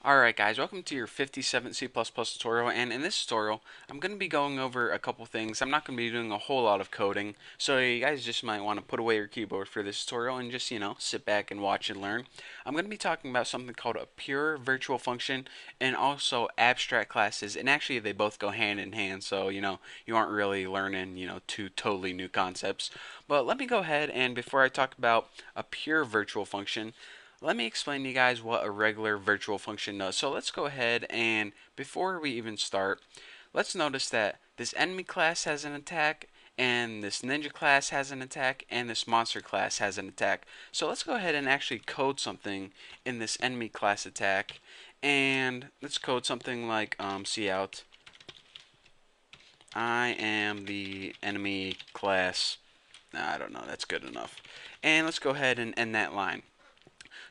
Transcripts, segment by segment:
Alright guys, welcome to your 57th C++ tutorial, and in this tutorial I'm going to be going over a couple things. I'm not going to be doing a whole lot of coding, so you guys just might want to put away your keyboard for this tutorial and just, sit back and watch and learn. I'm going to be talking about something called a pure virtual function and also abstract classes, and actually they both go hand in hand, so, you aren't really learning, two totally new concepts. But let me go ahead and before I talk about a pure virtual function, let me explain to you guys what a regular virtual function does. So let's go ahead and before we even start, let's notice that this enemy class has an attack, and this ninja class has an attack, and this monster class has an attack. So let's go ahead and actually code something in this enemy class attack, and let's code something like cout I am the enemy class. I don't know, that's good enough. And let's go ahead and end that line.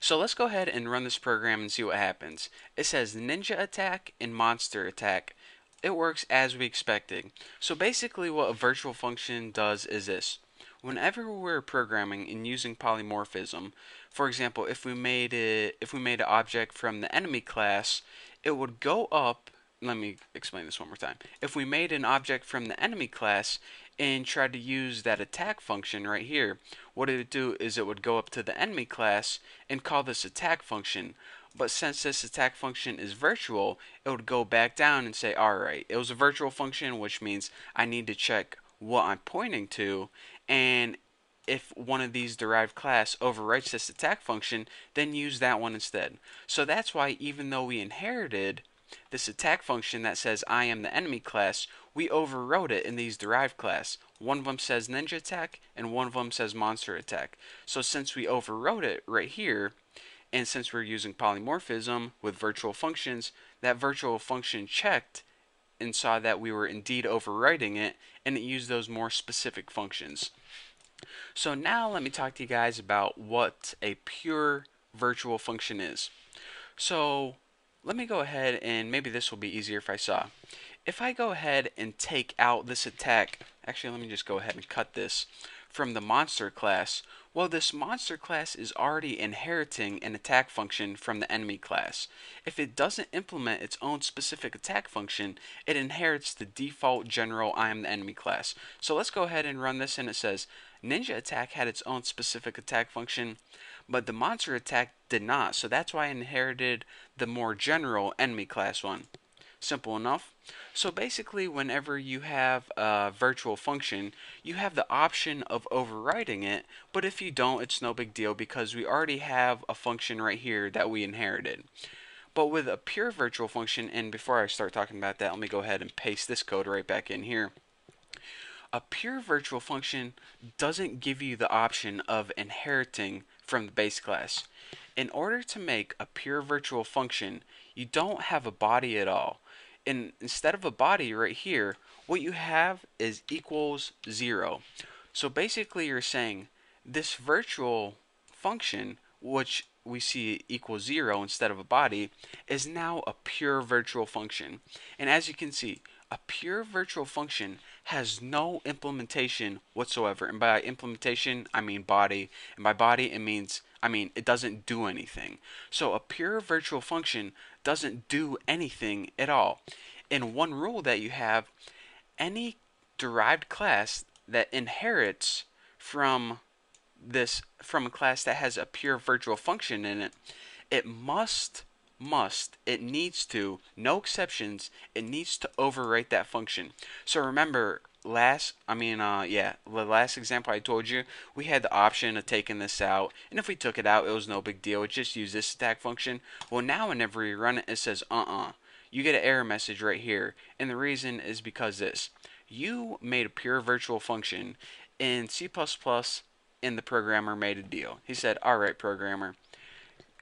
So let's go ahead and run this program and see what happens. It says ninja attack and monster attack. It works as we expected. So basically what a virtual function does is this. Whenever we're programming and using polymorphism, for example, if we made an object from the enemy class, it would go up. Let me explain this one more time. If we made an object from the enemy class and tried to use that attack function right here, what it would do is it would go up to the enemy class and call this attack function. But since this attack function is virtual, it would go back down and say, alright, it was a virtual function, which means I need to check what I'm pointing to, and if one of these derived class overwrites this attack function, then use that one instead. So that's why even though we inherited this attack function that says I am the enemy class, we overwrote it in these derived class. One of them says ninja attack and one of them says monster attack. So since we overwrote it right here, and since we're using polymorphism with virtual functions, that virtual function checked and saw that we were indeed overwriting it, and it used those more specific functions. So now let me talk to you guys about what a pure virtual function is. So let me go ahead and maybe this will be easier if I saw. If I go ahead and take out this attack, actually let me just go ahead and cut this from the monster class. Well, this monster class is already inheriting an attack function from the enemy class. If it doesn't implement its own specific attack function, it inherits the default general I am the enemy class. So let's go ahead and run this, and it says ninja attack had its own specific attack function, but the monster attack did not. So that's why I inherited the more general enemy class one. Simple enough. So basically, whenever you have a virtual function, you have the option of overriding it, but if you don't, it's no big deal because we already have a function right here that we inherited. But with a pure virtual function, and before I start talking about that, let me go ahead and paste this code right back in here. A pure virtual function doesn't give you the option of inheriting from the base class. In order to make a pure virtual function, you don't have a body at all. And instead of a body right here, what you have is equals 0. So basically you're saying this virtual function, which we see equals 0 instead of a body, is now a pure virtual function. And as you can see, a pure virtual function has no implementation whatsoever. And by implementation, I mean body. And by body, it means, it doesn't do anything. So a pure virtual function doesn't do anything at all. And one rule that you have, any derived class that inherits from from a class that has a pure virtual function in it, it it needs to, no exceptions, it needs to overwrite that function. So remember, the last example I told you, we had the option of taking this out, and if we took it out, it was no big deal. It just used this attack function. Well, now whenever we run it, it says, you get an error message right here, and the reason is because this. You made a pure virtual function in C++, and the programmer made a deal. He said, alright, programmer,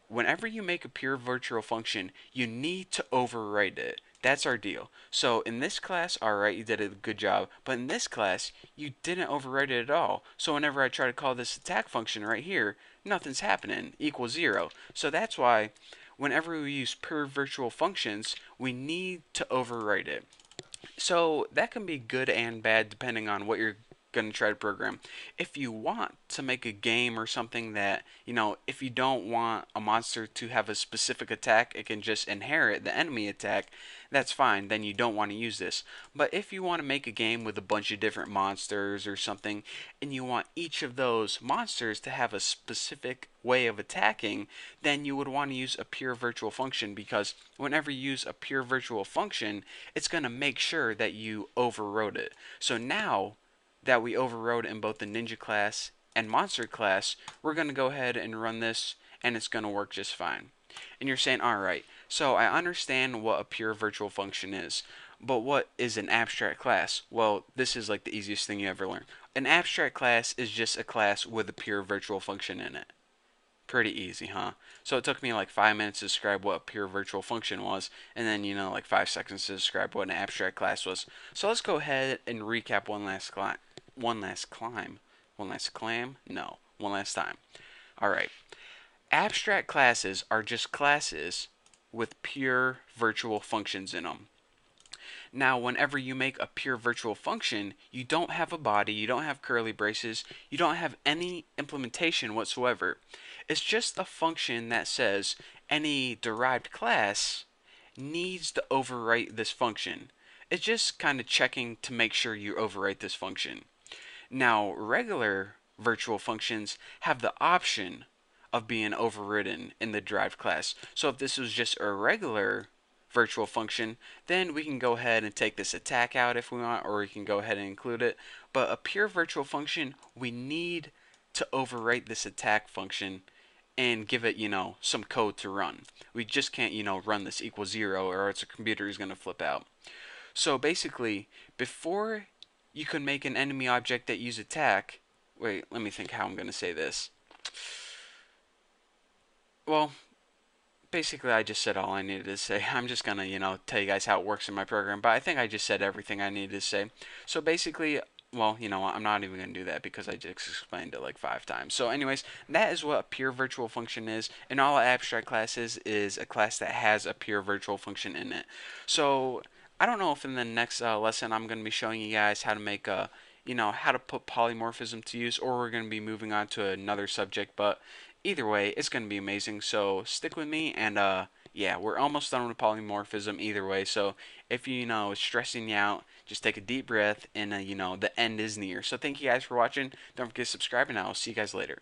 whenever you make a pure virtual function, you need to overwrite it. That's our deal. So in this class, alright, you did a good job. But in this class, you didn't overwrite it at all. So whenever I try to call this attack function right here, nothing's happening. Equals 0. So that's why whenever we use pure virtual functions, we need to overwrite it. So that can be good and bad depending on what you're going to try to program. If you want to make a game or something that, if you don't want a monster to have a specific attack, it can just inherit the enemy attack, that's fine. Then you don't want to use this. But if you want to make a game with a bunch of different monsters or something, and you want each of those monsters to have a specific way of attacking, then you would want to use a pure virtual function, because whenever you use a pure virtual function, it's going to make sure that you overrode it. So now that we overrode in both the ninja class and monster class, we're going to go ahead and run this, and it's going to work just fine. And you're saying, alright, so I understand what a pure virtual function is, but what is an abstract class? Well, this is like the easiest thing you ever learn. An abstract class is just a class with a pure virtual function in it. Pretty easy, huh? So it took me like 5 minutes to describe what a pure virtual function was, and then, like 5 seconds to describe what an abstract class was. So let's go ahead and recap one last climb. One last climb? One last clam? No. One last time. Alright. Abstract classes are just classes with pure virtual functions in them. Now, whenever you make a pure virtual function, you don't have a body, you don't have curly braces, you don't have any implementation whatsoever. It's just a function that says any derived class needs to overwrite this function. It's just kind of checking to make sure you overwrite this function. Now, regular virtual functions have the option of being overridden in the derived class. So if this was just a regular virtual function, then we can go ahead and take this attack out if we want, or we can go ahead and include it. But a pure virtual function, we need to overwrite this attack function and give it, some code to run. We just can't, run this equals 0, or else the computer is going to flip out. So basically, before you can make an enemy object that use attack, wait, let me think how I'm going to say this. Well, basically I just said all I needed to say. I'm just gonna, tell you guys how it works in my program, but I think I just said everything I needed to say. So basically, well, I'm not even gonna do that because I just explained it like 5 times. So anyways, that is what a pure virtual function is, and all abstract classes is a class that has a pure virtual function in it. So I don't know if in the next lesson I'm gonna be showing you guys how to make a how to put polymorphism to use, or we're going to be moving on to another subject, but either way, it's going to be amazing, so stick with me, and yeah, we're almost done with polymorphism either way, so if it's stressing you out, just take a deep breath, and the end is near. So thank you guys for watching, don't forget to subscribe, and I'll see you guys later.